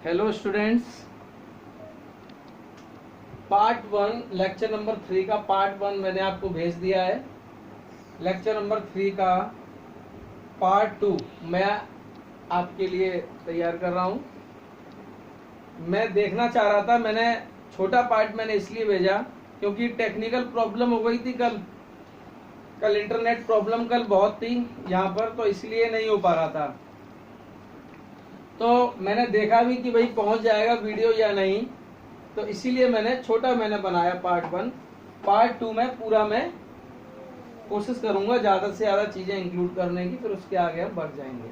Hello students, part 1 lecture number 3 का part 1 मैंने आपको भेज दिया है। लेक्चर नंबर 3 का पार्ट 2 मैं आपके लिए तैयार कर रहा हूं। मैं देखना चाह रहा था, मैंने छोटा पार्ट मैंने इसलिए भेजा क्योंकि टेक्निकल प्रॉब्लम हो गई थी कल इंटरनेट प्रॉब्लम कल बहुत थी यहाँ पर, तो इसलिए नहीं हो पा रहा था। तो मैंने देखा भी कि भाई पहुंच जाएगा वीडियो या नहीं, तो इसीलिए मैंने बनाया पार्ट 1। पार्ट 2 में पूरा मैं कोशिश करूंगा ज्यादा से ज्यादा चीजें इंक्लूड करने की, फिर उसके आगे हम बढ़ जाएंगे।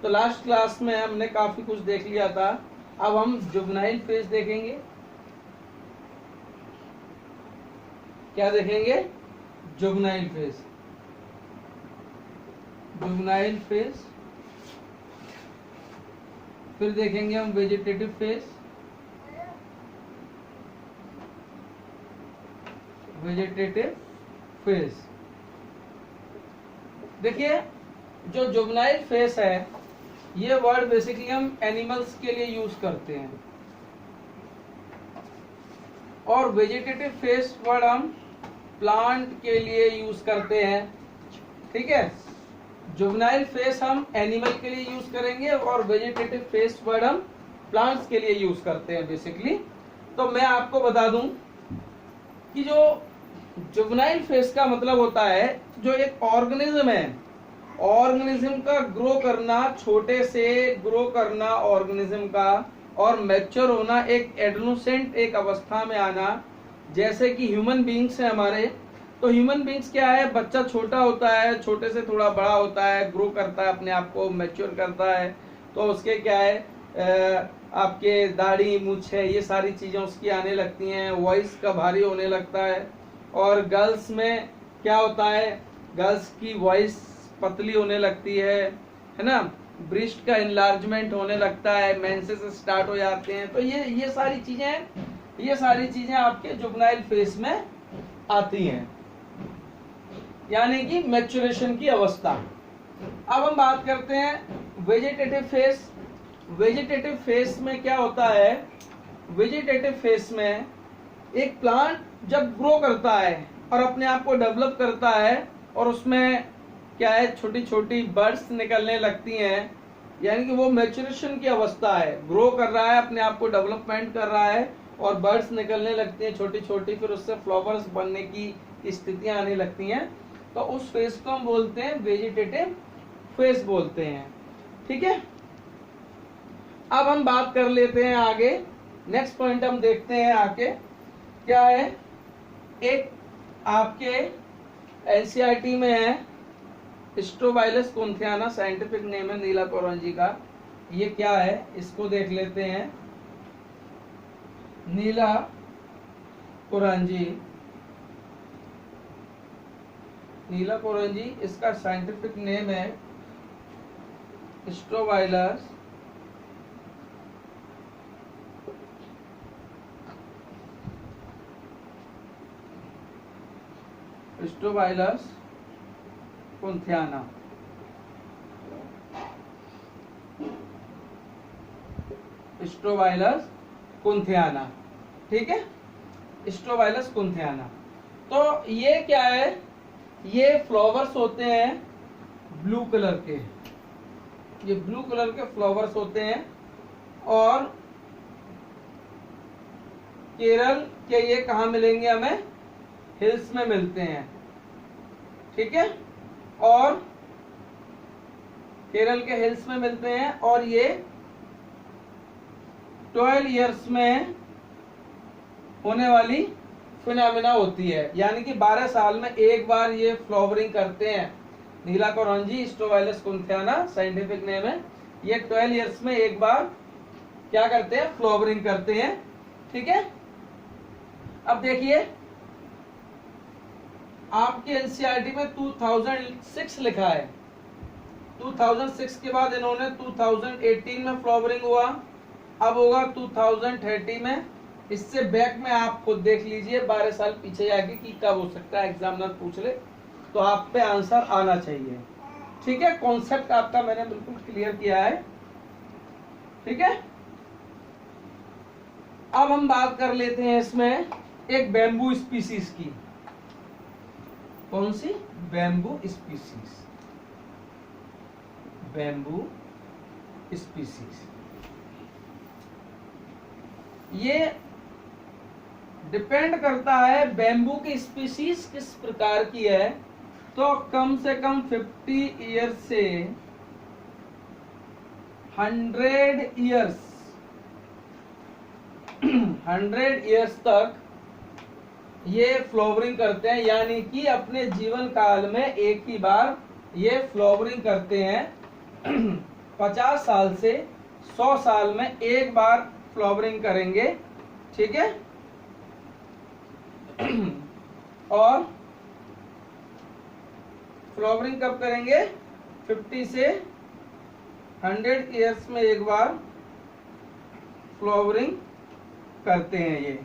तो लास्ट क्लास में हमने काफी कुछ देख लिया था। अब हम जुवेनाइल फेज देखेंगे। क्या देखेंगे? Juvenile phase. जुवेनाइल फेज, फिर देखेंगे हम वेजिटेटिव फेज, वेजिटेटिव फेज। देखिए, जो जुवेनाइल फेज है, ये वर्ड बेसिकली हम एनिमल्स के लिए यूज करते हैं, और वेजिटेटिव फेज वर्ड हम प्लांट के लिए यूज करते हैं। ठीक है, जुवेनाइल फेज हम एनिमल के लिए यूज करेंगे और वेजिटेटिव फेज वर्ड हम प्लांट्स के लिए यूज करते हैं बेसिकली। तो मैं आपको बता दूं कि जो जुवेनाइल फेज का मतलब होता है, जो एक ऑर्गेनिज्म है, ऑर्गेनिज्म का ग्रो करना, छोटे से ग्रो करना ऑर्गेनिज्म का, और मैच्योर होना, एक एडोलेसेंट एक अवस्था में आना। जैसे कि ह्यूमन बींग्स है हमारे, तो ह्यूमन बींग्स क्या है, बच्चा छोटा होता है, छोटे से थोड़ा बड़ा होता है, ग्रो करता है, अपने आप को मैच्योर करता है, तो उसके क्या है, आपके दाढ़ी मूछ है, ये सारी चीजें उसकी आने लगती हैं, वॉइस का भारी होने लगता है। और गर्ल्स में क्या होता है, गर्ल्स की वॉइस पतली होने लगती है ना, ब्रेस्ट का इनलार्जमेंट होने लगता है, मेंसेस स्टार्ट हो जाते हैं। तो ये सारी चीजें आपके जुवेनाइल फेज में आती हैं, यानी कि मैच्योरेशन की अवस्था। अब हम बात करते हैं वेजिटेटिव फेज। वेजिटेटिव फेज में क्या होता है, वेजिटेटिव फेज में एक प्लांट जब ग्रो करता है और अपने आप को डेवलप करता है, और उसमें क्या है, छोटी छोटी बर्ड्स निकलने लगती हैं, यानी कि वो मैच्योरेशन की अवस्था है, ग्रो कर रहा है, अपने आप को डेवलपमेंट कर रहा है, और बर्ड्स निकलने लगती हैं छोटी छोटी, फिर उससे फ्लावर्स बनने की स्थितियां आने लगती हैं। तो उस फेज को हम बोलते हैं वेजिटेटिव फेज बोलते हैं। ठीक है, अब हम बात कर लेते हैं आगे। नेक्स्ट पॉइंट हम देखते हैं आगे क्या है। एक आपके एनसीईआरटी में है स्ट्रोबाइलस कुंथियाना, साइंटिफिक नेम है नीला कोरंजी का। ये क्या है, इसको देख लेते हैं। नीला कोरंजी, नीला कोरंजी इसका साइंटिफिक नेम है स्ट्रोबाइलस स्ट्रोबाइलस कुंथियाना। स्ट्रोबाइलस कुंथियाना, ठीक है, स्ट्रोबाइलस कुंथियाना। तो ये क्या है, ये फ्लावर्स होते हैं ब्लू कलर के, ये ब्लू कलर के फ्लावर्स होते हैं, और केरल के ये कहाँ मिलेंगे हमें, हिल्स में मिलते हैं। ठीक है, और केरल के हिल्स में मिलते हैं, और ये 12 इयर्स में होने वाली फिनोमिना होती है, यानी कि 12 साल में एक बार ये फ्लावरिंग करते हैं। नीला कोरंजी स्ट्रोबाइलस कुंथियाना साइंटिफिक नेम है। ये 12 इयर्स में एक बार क्या करते हैं, फ्लावरिंग करते हैं। ठीक है, अब देखिए आपके एनसीईआरटी में 2006 लिखा है, 2006 के बाद इन्होंने 2018 में फ्लावरिंग हुआ, अब होगा 2030 में। इससे बैक में आप खुद देख लीजिए 12 साल पीछे जाके कि कब हो सकता है, एग्जामिनर पूछ ले तो आप पे आंसर आना चाहिए। ठीक है, कॉन्सेप्ट आपका मैंने बिल्कुल क्लियर किया है। ठीक है, अब हम बात कर लेते हैं इसमें एक बैम्बू स्पीसीज की। कौन सी? Bamboo species. बैम्बू स्पीसीज ये डिपेंड करता है बैम्बू की स्पीसीज किस प्रकार की है। तो कम से कम 50 ईयर से 100 ईयर्स 100 ईयर्स तक ये फ्लावरिंग करते हैं, यानी कि अपने जीवन काल में एक ही बार ये फ्लावरिंग करते हैं। 50 साल से 100 साल में एक बार फ्लावरिंग करेंगे, ठीक है। और फ्लावरिंग कब करेंगे? 50 से 100 ईयर्स में एक बार फ्लावरिंग करते हैं ये,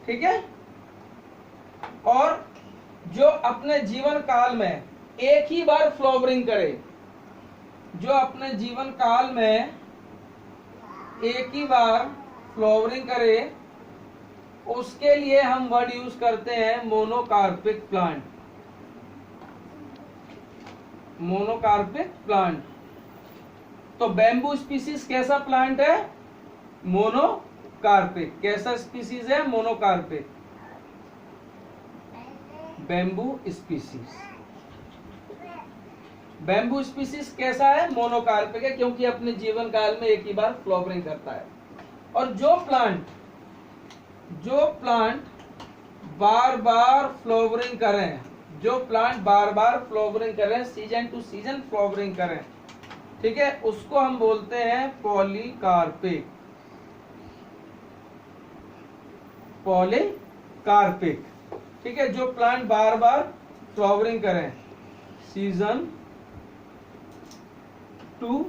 ठीक है। और जो अपने जीवन काल में एक ही बार फ्लावरिंग करे, जो अपने जीवन काल में एक ही बार फ्लावरिंग करे, उसके लिए हम वर्ड यूज करते हैं मोनोकार्पिक प्लांट। Monocarpic plant. तो बैम्बू स्पीसीज कैसा प्लांट है? मोनोकार्पिक। कैसा स्पीसीज है? Monocarpic. Bamboo species. Bamboo species कैसा है? मोनोकार्पिक है, क्योंकि अपने जीवन काल में एक ही बार फ्लावरिंग करता है। और जो प्लांट बार बार फ्लावरिंग करें, जो प्लांट बार बार फ्लावरिंग करें, सीजन टू सीजन फ्लावरिंग करें, ठीक है, उसको हम बोलते हैं पॉलीकार्पिक। पॉलीकार्पिक, ठीक है। जो प्लांट बार बार फ्लावरिंग करें, season two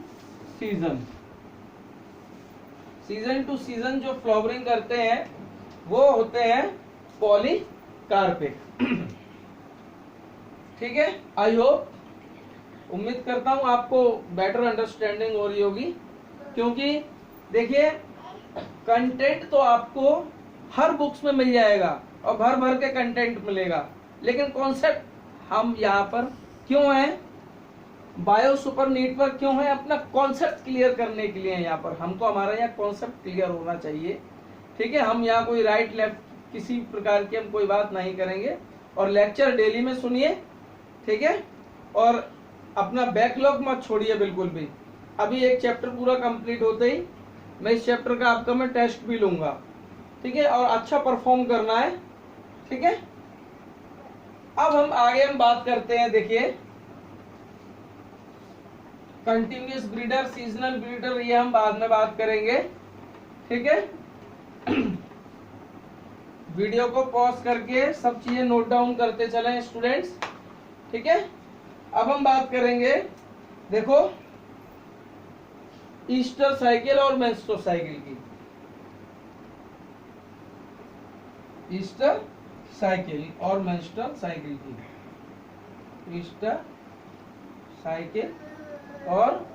season, season two season जो फ्लावरिंग करते हैं वो होते हैं पॉलीकार्पिक, ठीक है। आई होप, उम्मीद करता हूं आपको बेटर अंडरस्टैंडिंग हो रही होगी, क्योंकि देखिए कंटेंट तो आपको हर बुक्स में मिल जाएगा और भर भर के कंटेंट मिलेगा, लेकिन कॉन्सेप्ट हम यहाँ पर क्यों हैं, बायो सुपर नीट पर क्यों है? अपना कॉन्सेप्ट क्लियर करने के लिए यहाँ पर। हमको हमारा यहाँ कॉन्सेप्ट क्लियर होना चाहिए, ठीक है। हम यहाँ कोई राइट लेफ्ट किसी प्रकार की हम कोई बात नहीं करेंगे। और लेक्चर डेली में सुनिए, ठीक है। और अपना बैकलॉग मत छोड़िए बिल्कुल भी। अभी एक चैप्टर पूरा कंप्लीट होते ही मैं इस चैप्टर का आपका मैं टेस्ट भी लूंगा, ठीक है। और अच्छा परफॉर्म करना है, ठीक है। अब हम आगे हम बात करते हैं, देखिए कंटिन्यूअस ब्रीडर, सीजनल ब्रीडर, ये हम बाद में बात करेंगे, ठीक है। वीडियो को पॉज करके सब चीजें नोट डाउन करते चलें स्टूडेंट्स, ठीक है। अब हम बात करेंगे, देखो ईस्टर साइकिल और मेंस्ट्रुअल साइकिल की। ईस्टर साइकिल और मेंस्ट्रुअल साइकिल की। ईस्टर साइकिल और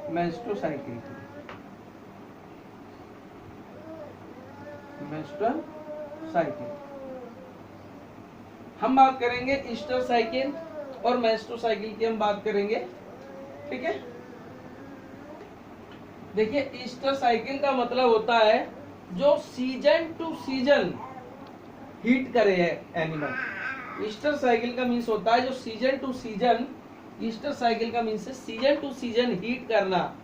मेंस्ट्रुअल साइकिल की। मेंस्ट्रुअल साइकिल हम बात करेंगे, ईस्टर साइकिल और मेंस्ट्रुअल साइकिल की हम बात करेंगे, ठीक है। देखिए ईस्टर साइकिल का मतलब होता है जो सीजन टू सीजन हीट करे है एनिमल। ईस्टर साइकिल का मीन्स होता है जो season two season, Easter cycle का मीन्स है सीजन टू सीजन हीट करना,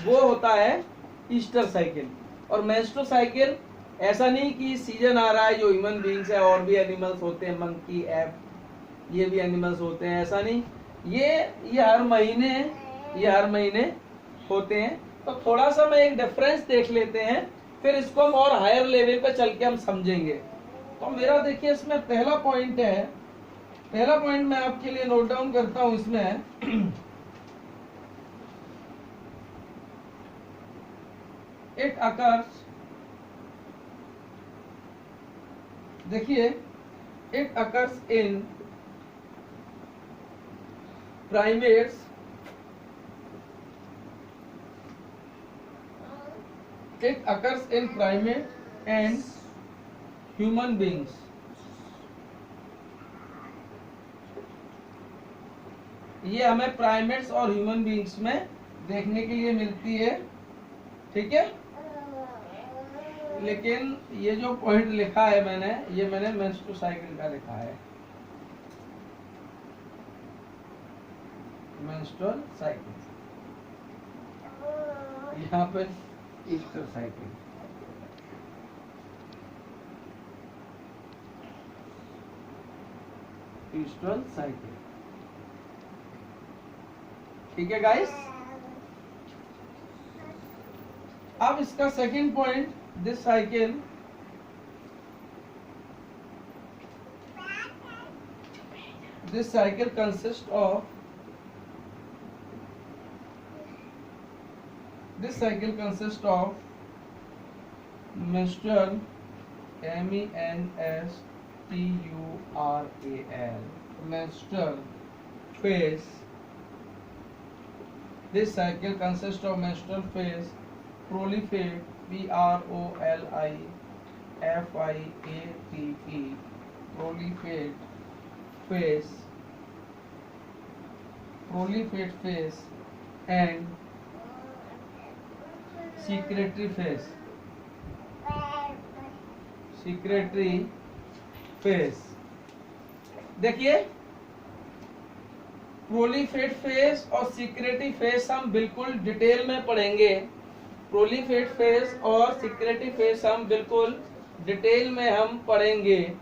वो होता है ईस्टर साइकिल। और मेंस्ट्रुअल साइकिल ऐसा नहीं कि सीजन आ रहा है, जो ह्यूमन बीइंग्स है और भी एनिमल्स होते हैं, मंकी, एप, ये भी एनिमल्स होते हैं, ऐसा नहीं, ये हर महीने होते हैं। तो थोड़ा सा मैं एक डिफरेंस देख लेते हैं, फिर इसको हम और हायर लेवल पे चल के हम समझेंगे। तो मेरा देखिए इसमें पहला पॉइंट है, पहला पॉइंट मैं आपके लिए नोट डाउन करता हूं इसमें। इट अकर्स, देखिए it occurs in primates, it occurs in primate and human beings. ये हमें प्राइमेट्स और ह्यूमन बींग्स में देखने के लिए मिलती है, ठीक है। लेकिन ये जो पॉइंट लिखा है मैंने मेंस्ट्रुअल साइकिल का लिखा है, मेंस्ट्रुअल साइकिल, यहाँ पे ईस्टर साइकिल। ईस्टर साइकिल, ठीक है गाइस। अब इसका second point, this cycle consists of menstrual, menstrual, menstrual phase. This cycle consists of menstrual phase, proliferate, proliferate phase and secretory phase। देखिए, प्रोलीफेट फेज और सीक्रेटिव फेज हम बिल्कुल डिटेल में पढ़ेंगे। प्रोलीफेट फेज और सीक्रेटिव फेज हम बिल्कुल डिटेल में हम पढ़ेंगे,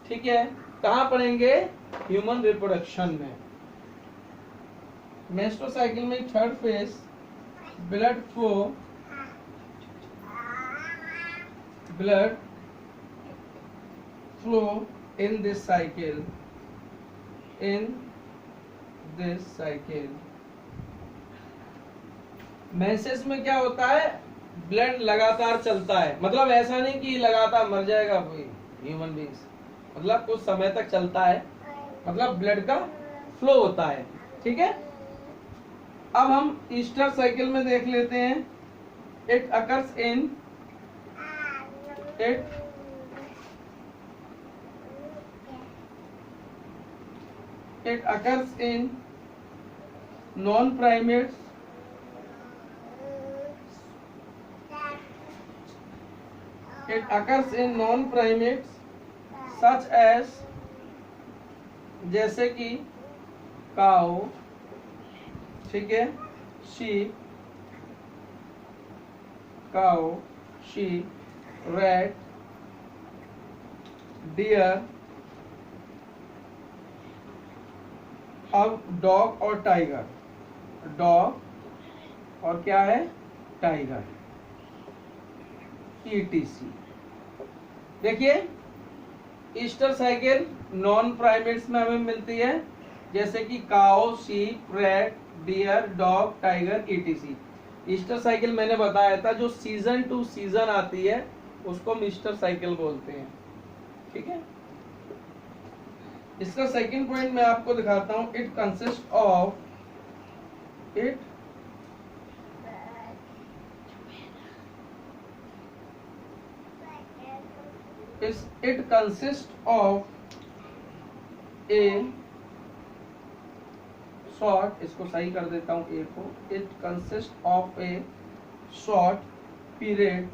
ठीक है। कहाँ पढ़ेंगे? ह्यूमन रिप्रोडक्शन में। मेंस्ट्रुअल साइकिल में third phase, blood flow in this cycle. Menses में क्या होता है? ब्लड लगातार चलता है, मतलब ऐसा नहीं कि लगातार मर जाएगा कोई ह्यूमन बींग्स, मतलब कुछ समय तक चलता है, मतलब ब्लड का फ्लो होता है, ठीक है। अब हम ईस्टर साइकिल में देख लेते हैं। It occurs in non-primates such as, जैसे कि काऊ, ठीक है, sheep, rat, deer। अब डॉग और टाइगर, डॉग और क्या है? Tiger, ETC। देखिए, ईस्टर साइकिल नॉन प्राइमेट्स में हमें मिलती है, जैसे कि cow, sheep, rat, deer, dog, tiger, ETC। Estrous cycle मैंने बताया था, जो सीजन टू सीजन आती है उसको हम ईस्टर साइकिल बोलते हैं, ठीक है। इसका सेकंड पॉइंट मैं आपको दिखाता हूं। It consist of A short, इसको सही कर देता हूं ए को। It consist of A short period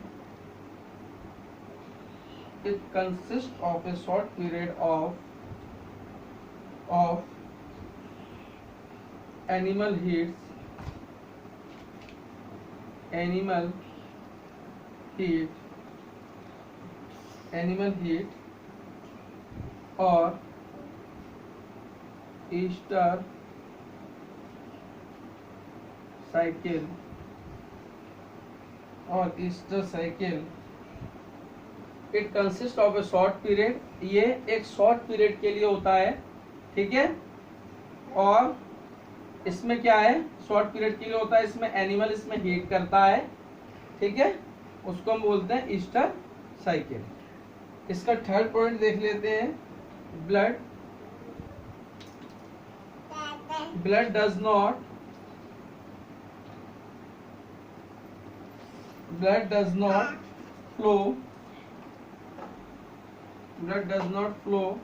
of animal heat और Easter cycle. It consist of A short period, ये एक शॉर्ट पीरियड के लिए होता है, ठीक है। और इसमें क्या है? शॉर्ट पीरियड के लिए होता है, इसमें एनिमल इसमें हीट करता है, ठीक है, उसको हम बोलते हैं ईस्टर साइकिल। इसका थर्ड पॉइंट देख लेते हैं। Blood does not flow blood does not flow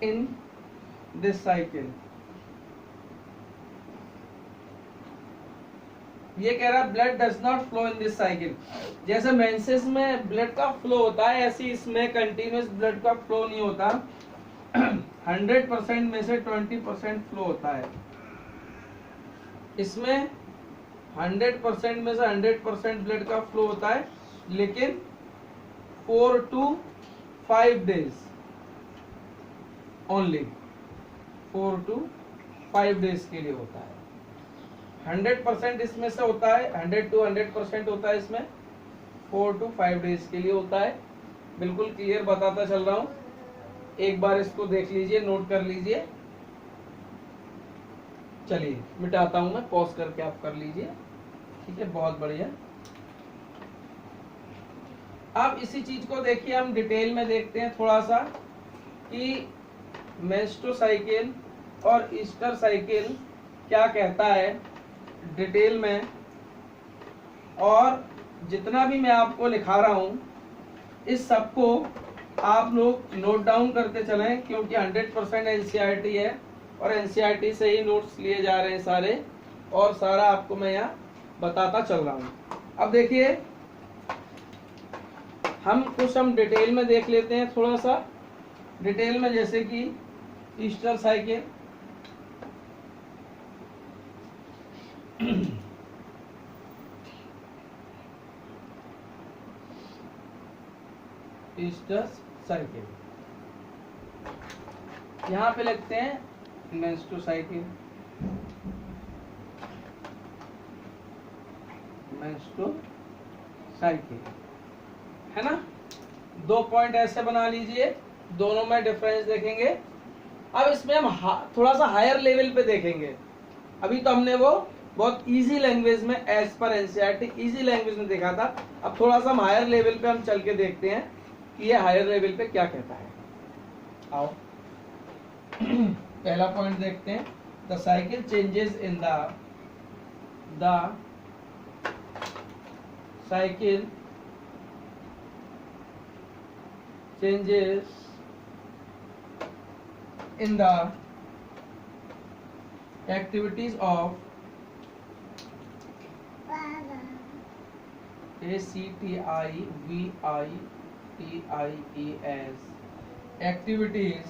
in this cycle. ये कह रहा है blood does not flow in this cycle. जैसे मेंसेस में ब्लड का फ्लो होता है, ऐसे इसमें कंटिन्यूस ब्लड का फ्लो नहीं होता। 100% में से 20% फ्लो होता है। इसमें 100% में से 100% ब्लड का फ्लो होता है, लेकिन 4 to 5 days only, 4 to 5 days के लिए होता है। 100% इसमें से होता है, 100 to 100% होता है इसमें, 4 to 5 days के लिए होता है। बिल्कुल क्लियर बताता चल रहा हूँ, एक बार इसको देख लीजिए, नोट कर लीजिए। चलिए मिटाता हूं मैं, पॉज करके आप कर लीजिए, ठीक है, बहुत बढ़िया। अब इसी चीज को देखिए, हम डिटेल में देखते हैं थोड़ा सा कि मेस्टो साइकिल और ईस्टर साइकिल क्या कहता है डिटेल में। और जितना भी मैं आपको लिखा रहा हूं, इस सबको आप लोग नोट डाउन करते चलें, क्योंकि 100% एनसीईआरटी है और एनसीईआरटी से ही नोट्स लिए जा रहे हैं सारे, और सारा आपको मैं यहाँ बताता चल रहा हूँ। अब देखिए, हम डिटेल में देख लेते हैं, थोड़ा सा डिटेल में, जैसे कि ईस्टर साइकिल। ईस्टर साइकिल यहाँ पे लिखते हैं मेंस्ट्रुअल साइकिल, मेंस्ट्रुअल साइकिल, है ना। 2 पॉइंट ऐसे बना लीजिए, दोनों में डिफरेंस देखेंगे। अब इसमें हम थोड़ा सा हायर लेवल पे देखेंगे। अभी तो हमने वो बहुत इजी लैंग्वेज में, as per NCERT easy language में देखा था। अब थोड़ा सा हम हायर लेवल पे हम चल के देखते हैं कि ये हायर लेवल पे क्या कहता है। आओ पहला पॉइंट देखते हैं, the cycle changes in the cycle changes in the activities of ACTIVITIES, activities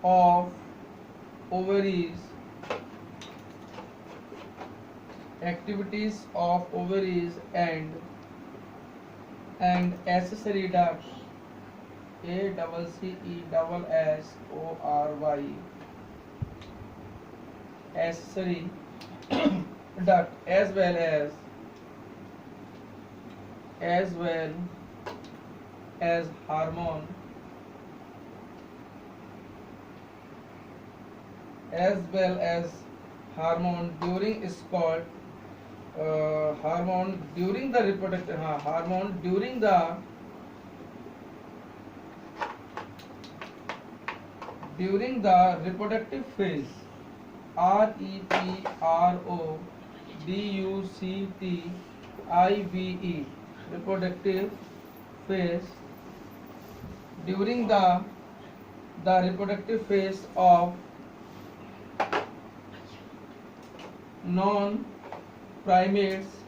of ovaries, and accessory ducts, ACCESSORY, accessory duct, as well as hormone, during is called hormone during the reproductive during the reproductive phase, REPRODUCTIVE, reproductive phase, during the reproductive phase of non-primates,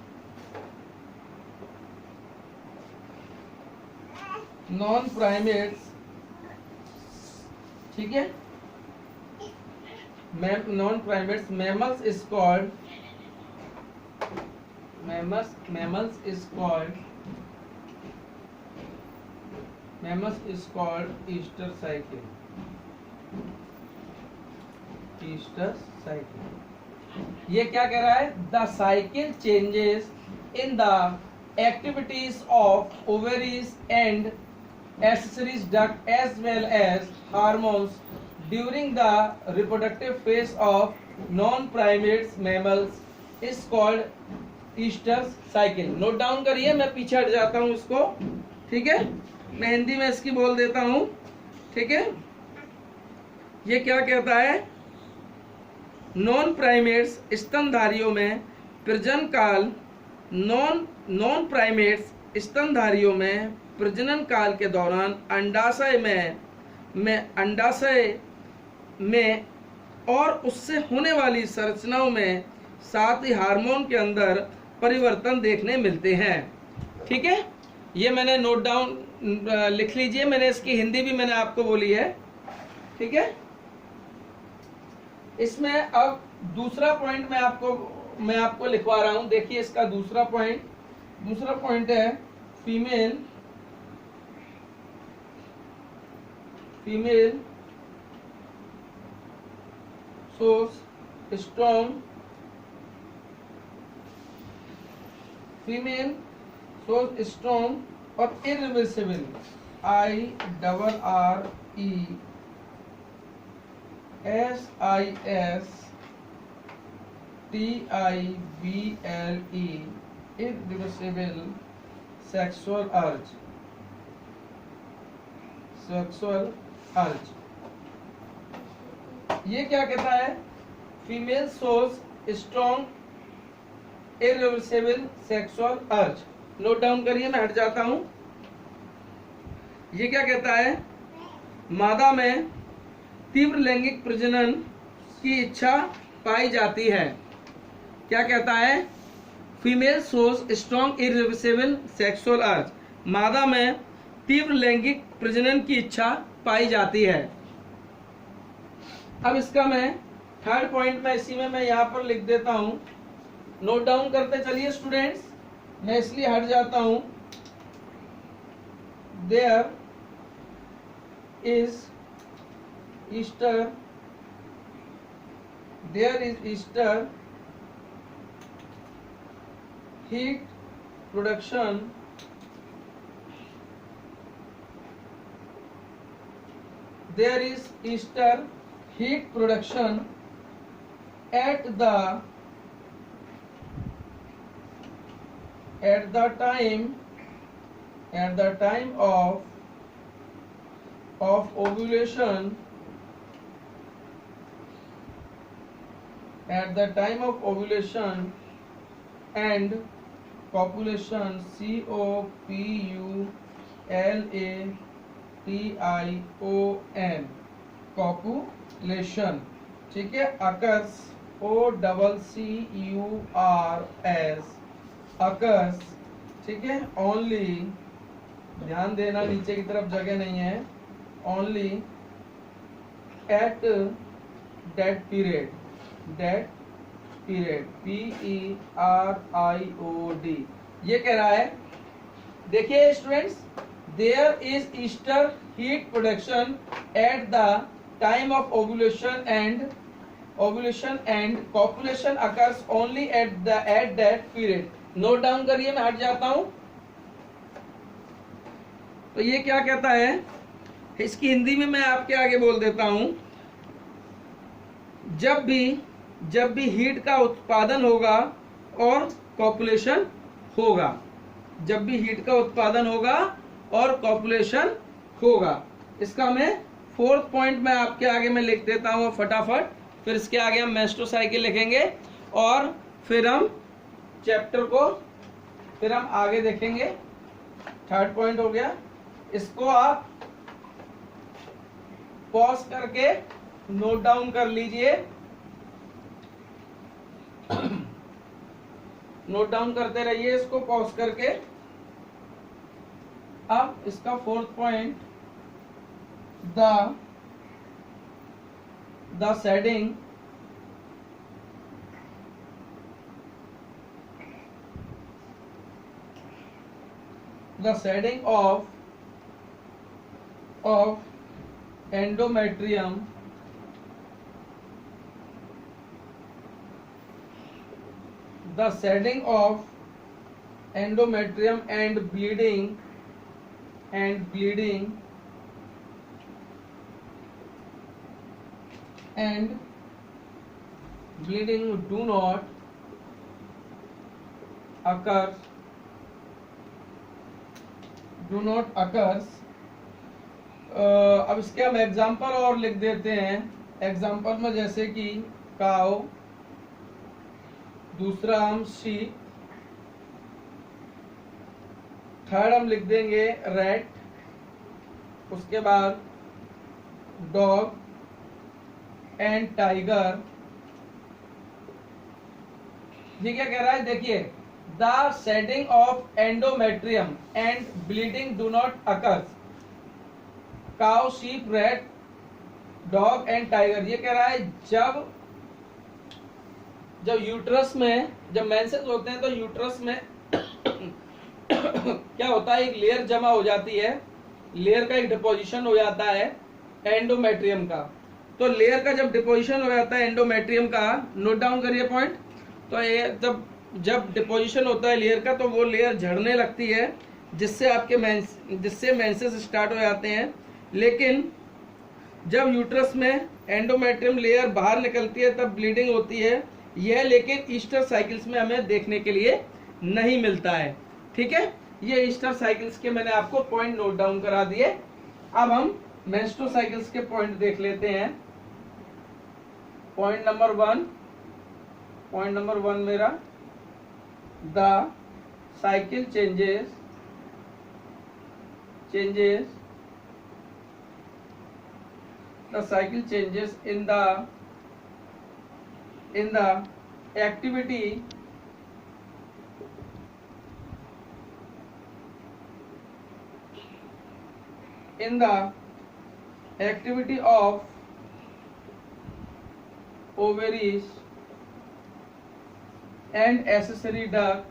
ठीक है। Non primates, mammals is called Easter cycle. ये क्या कह रहा है, the cycle changes in the activities of ovaries and accessories duct as well as hormones during the reproductive phase of non-primates mammals is called Easter cycle. Note down करिए, मैं पीछे हट जाता हूँ इसको, ठीक है। मैं हिंदी में इसकी बोल देता हूँ, ठीक है। ये क्या कहता है, नॉन प्राइमेट्स स्तनधारियों में प्रजनन काल, नॉन प्राइमेट्स स्तनधारियों में प्रजनन काल के दौरान अंडाशय में और उससे होने वाली संरचनाओं में, साथ ही हार्मोन के अंदर परिवर्तन देखने मिलते हैं। ठीक है, ये मैंने नोट डाउन लिख लीजिए, मैंने इसकी हिंदी भी मैंने आपको बोली है। ठीक है, इसमें अब दूसरा पॉइंट मैं आपको लिखवा रहा हूं। देखिए इसका दूसरा पॉइंट है फीमेल shows strong और irreversible irreversible sexual urge। ये क्या कहता है? Female shows strong irreversible sexual अर्ज। नोट डाउन करिए, मैं हट जाता हूं। ये क्या कहता है? मादा में तीव्र लैंगिक प्रजनन की इच्छा पाई जाती है। क्या कहता है? Female shows strong irreversible sexual अर्ज। मादा में तीव्र लैंगिक प्रजनन की इच्छा पाई जाती है। अब इसका मैं थर्ड पॉइंट में इसी में मैं यहां पर लिख देता हूं। नोट डाउन करते चलिए स्टूडेंट्स, मैं इसलिए हट जाता हूं। There is oestrus heat production at the time of ovulation, and copulation, copulation, copulation, ठीक है, occurs, OCCURS, occurs, ठीक है, only, ध्यान देना नीचे की तरफ जगह नहीं है, only at that period, PERIOD। ये कह रहा है, देखिए students, there is ester heat production at the time of ovulation and copulation occurs only at that period। Note down करिए, मैं हट जाता हूं। तो ये क्या कहता है? इसकी हिंदी में मैं आपके आगे बोल देता हूं। जब भी हीट का उत्पादन होगा और कॉपुलेशन होगा, जब भी हीट का उत्पादन होगा और कॉपुलेशन होगा। इसका मैं फोर्थ पॉइंट मैं आपके आगे में लिख देता हूं फटाफट, फिर इसके आगे हम मेस्टोसाइकिल लिखेंगे और फिर हम चैप्टर को फिर हम आगे देखेंगे। थर्ड पॉइंट हो गया, इसको आप पॉज करके नोट डाउन कर लीजिए। नोट डाउन करते रहिए इसको पॉज करके। अब इसका fourth point, the shedding of endometrium, the shedding of endometrium and bleeding do not occurs। अब इसके हम एग्जाम्पल और लिख देते हैं। एग्जाम्पल में जैसे कि काउ, दूसरा हम शीप, थर्ड हम लिख देंगे रैट, उसके बाद डॉग एंड टाइगर। ये क्या कह रहा है, देखिए, the shedding of endometrium and bleeding do not occurs cow, sheep, rat, dog and tiger. ये कह रहा है जब यूट्रस में जब मेंसेस होते हैं तो यूट्रस में क्या होता है, एक लेयर जमा हो जाती है, लेयर का एक डिपोजिशन हो जाता है एंडोमेट्रियम का। तो लेयर का जब डिपोजिशन हो जाता है एंडोमेट्रियम का, नोट डाउन करिए पॉइंट। तो ये जब डिपोजिशन होता है लेयर का तो वो लेयर झड़ने लगती है, जिससे मेंसेस स्टार्ट हो जाते हैं। लेकिन जब यूट्रस में एंडोमेट्रियम लेयर बाहर निकलती है तब ब्लीडिंग होती है। यह लेकिन ईस्टर साइकिल्स में हमें देखने के लिए नहीं मिलता है। ठीक है, ये ईस्टर साइकिल्स के मैंने आपको पॉइंट नोट डाउन करा दिए। अब हम मेंस्ट्रुअल साइकिल्स के पॉइंट देख लेते हैं। पॉइंट नंबर वन मेरा, the cycle changes the cycle changes in the activity of ovaries and accessory duct,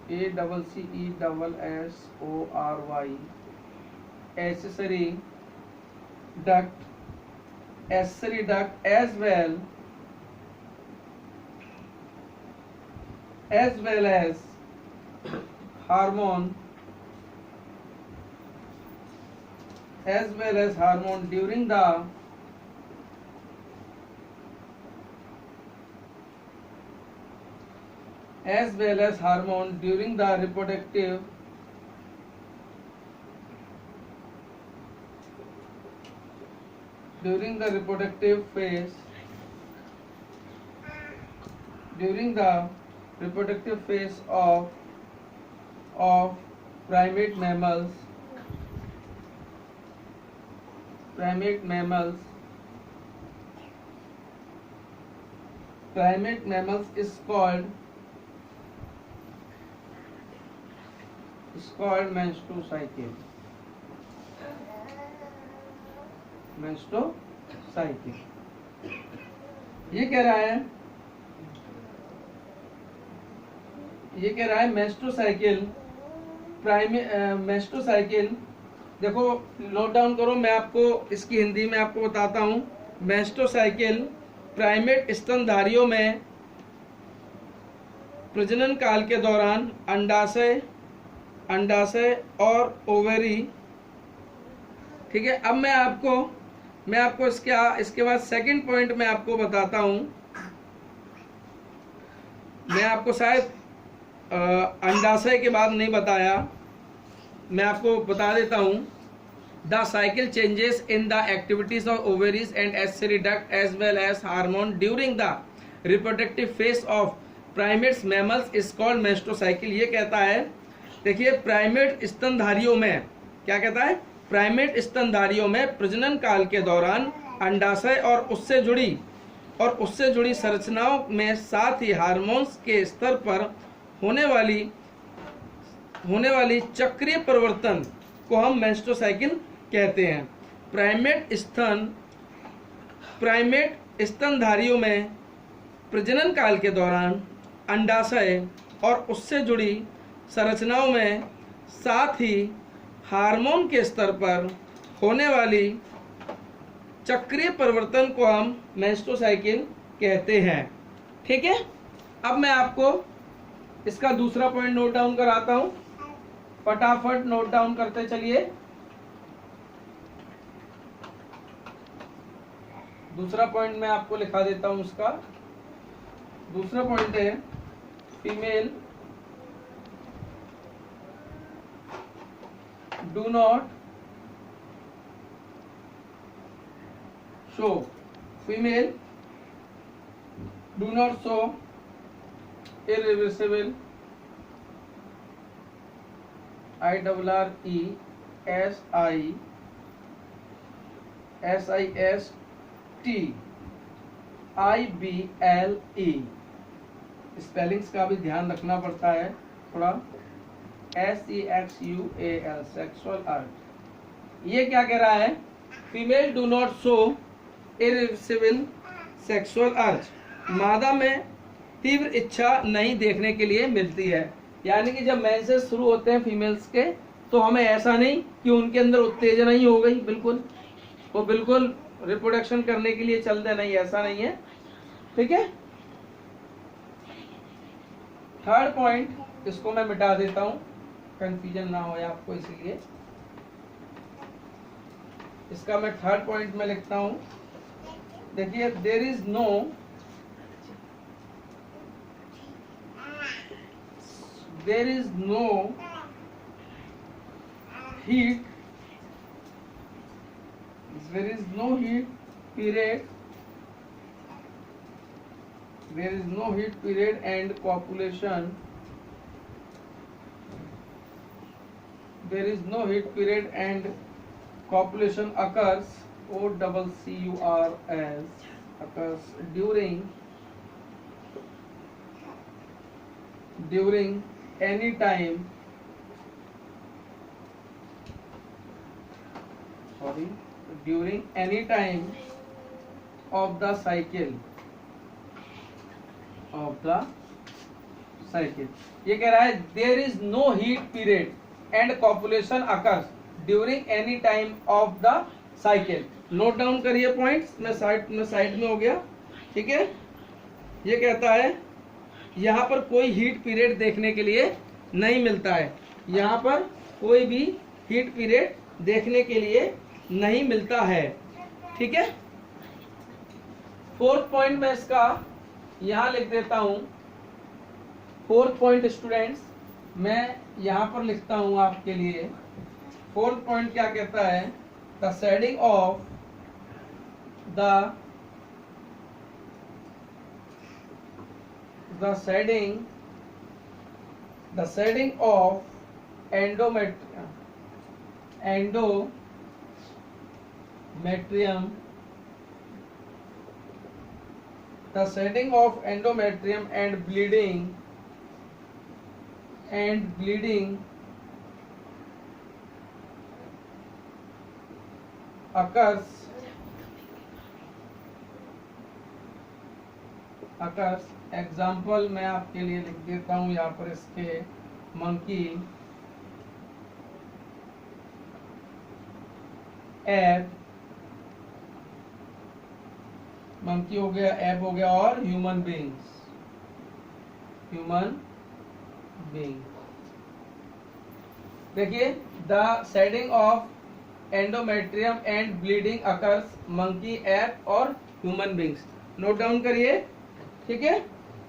ACCESSORY, accessory duct as well as hormone during the reproductive phase of primate mammals is called menstrual cycle. ये कह रहा है menstrual cycle. देखो, note down करो, मैं आपको इसकी हिंदी में आपको बताता हूँ। मेंस्ट्रुअल साइकिल प्राइमेट स्तनधारियों में प्रजनन काल के दौरान अंडाशय और ओवेरी। ठीक है, अब मैं आपको इसके बाद सेकंड पॉइंट में आपको बताता हूं। मैं आपको शायद अंडाशय के बाद नहीं बताया, मैं आपको बता देता हूं। The cycle changes in the activities of ovaries and accessory duct as well as hormone during the reproductive phase of primates mammals is called menstrual cycle. ये कहता है, देखिए, प्राइमेट स्तनधारियों में क्या कहता है, प्राइमेट स्तनधारियों में प्रजनन काल के दौरान अंडाशय और उससे जुड़ी संरचनाओं में, साथ ही हार्मोन्स के स्तर पर होने वाली चक्रीय परिवर्तन को हम मेंस्ट्रुअल साइकिल कहते हैं। प्राइमेट स्तनधारियों में प्रजनन काल के दौरान अंडाशय और उससे जुड़ी संरचनाओं में, साथ ही हार्मोन के स्तर पर होने वाली चक्रीय परिवर्तन को हम मेंस्ट्रुअल साइकिल कहते हैं। ठीक है, अब मैं आपको इसका दूसरा पॉइंट नोट डाउन कराता हूं। फटाफट नोट डाउन करते चलिए। दूसरा पॉइंट मैं आपको लिखा देता हूं। उसका दूसरा पॉइंट है, female do not show irreversible IEESISTIBLE, spellings का भी ध्यान रखना पड़ता है थोड़ा। SEXUAL, सेक्सुअल अर्ज। ये क्या कह रहा है? Female do not show irreversible sexual अर्ज, मादा में तीव्र इच्छा नहीं देखने के लिए मिलती है। यानी कि जब मेंसेस शुरू होते हैं फीमेल्स के, तो हमें ऐसा नहीं कि उनके अंदर उत्तेजना ही हो गई, बिल्कुल वो बिल्कुल रिप्रोडक्शन करने के लिए चलते नहीं, ऐसा नहीं है। ठीक है, थर्ड पॉइंट, इसको मैं मिटा देता हूं, कंफ्यूजन ना हो आपको, इसीलिए इसका मैं थर्ड पॉइंट में लिखता हूं। देखिए, there is no heat period, and copulation, occurs, occurs during any time of the cycle, ये कह रहा है there is no heat period and copulation occurs during any time of the cycle। Note down करिए points, मैं side में हो गया। ठीक है, ये कहता है यहाँ पर कोई हीट पीरियड देखने के लिए नहीं मिलता है, यहाँ पर कोई भी हीट पीरियड देखने के लिए नहीं मिलता है। ठीक है, फोर्थ पॉइंट मैं इसका यहां लिख देता हूं। फोर्थ पॉइंट स्टूडेंट्स मैं यहां पर लिखता हूं आपके लिए। फोर्थ पॉइंट क्या कहता है? The shedding of endometrium and bleeding occurs example मैं आपके लिए लिख देता हूं यहाँ पर इसके, मंकी, एब, मंकी हो गया, एब हो गया, और ह्यूमन बीइंग। देखिए, the shedding of endometrium and bleeding occurs monkey, एब और ह्यूमन बीइंग्स। नोट डाउन करिए। ठीक है,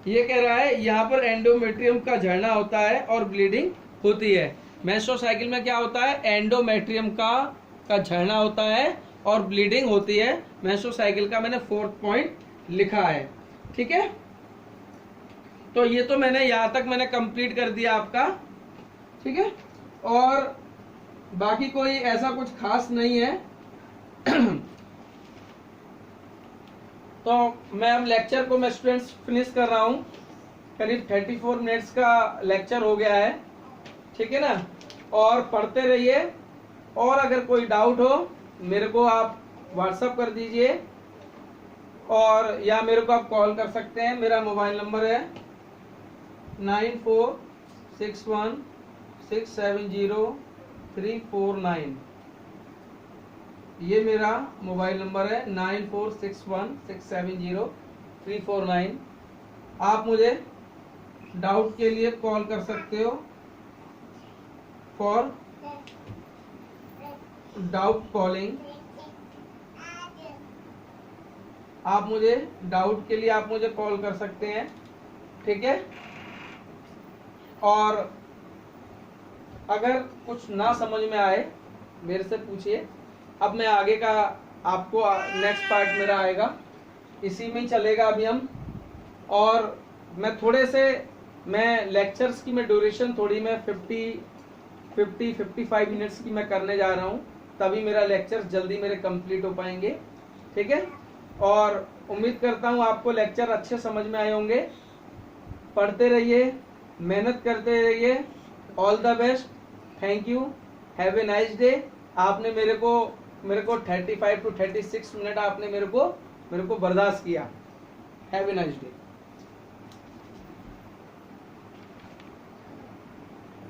ये कह रहा है यहाँ पर एंडोमेट्रियम का झड़ना होता है और ब्लीडिंग होती है। मेंस्ट्रुअल साइकिल में क्या होता है? एंडोमेट्रियम का झड़ना होता है और ब्लीडिंग होती है। मेंस्ट्रुअल साइकिल का मैंने फोर्थ पॉइंट लिखा है। ठीक है, तो ये तो मैंने यहां तक मैंने कंप्लीट कर दिया आपका। ठीक है, और बाकी कोई ऐसा कुछ खास नहीं है। तो मैं अब लेक्चर को मैं स्टूडेंट्स फिनिश कर रहा हूं। करीब 34 मिनट्स का लेक्चर हो गया है। ठीक है ना, और पढ़ते रहिए, और अगर कोई डाउट हो मेरे को आप व्हाट्सएप कर दीजिए, और या मेरे को आप कॉल कर सकते हैं। मेरा मोबाइल नंबर है 9461670349। ये मेरा मोबाइल नंबर है 9461670349। आप मुझे डाउट के लिए कॉल कर सकते हो फॉर डाउट कॉलिंग। आप मुझे डाउट के लिए आप मुझे कॉल कर सकते हैं। ठीक है, और अगर कुछ ना समझ में आए मेरे से पूछिए। अब मैं आगे का आपको नेक्स्ट पार्ट मेरा आएगा, इसी में ही चलेगा अभी हम। और मैं थोड़े से मैं लेक्चर्स की मैं ड्यूरेशन थोड़ी मैं 50 50-55 मिनट्स की मैं करने जा रहा हूँ, तभी मेरा लेक्चर जल्दी मेरे कंप्लीट हो पाएंगे। ठीक है, और उम्मीद करता हूँ आपको लेक्चर अच्छे समझ में आए होंगे। पढ़ते रहिए, मेहनत करते रहिए। All the best, thank you, have a nice day. आपने मेरे को 35 to 36 मिनट आपने मेरे को बर्दाश्त किया। Have a nice day.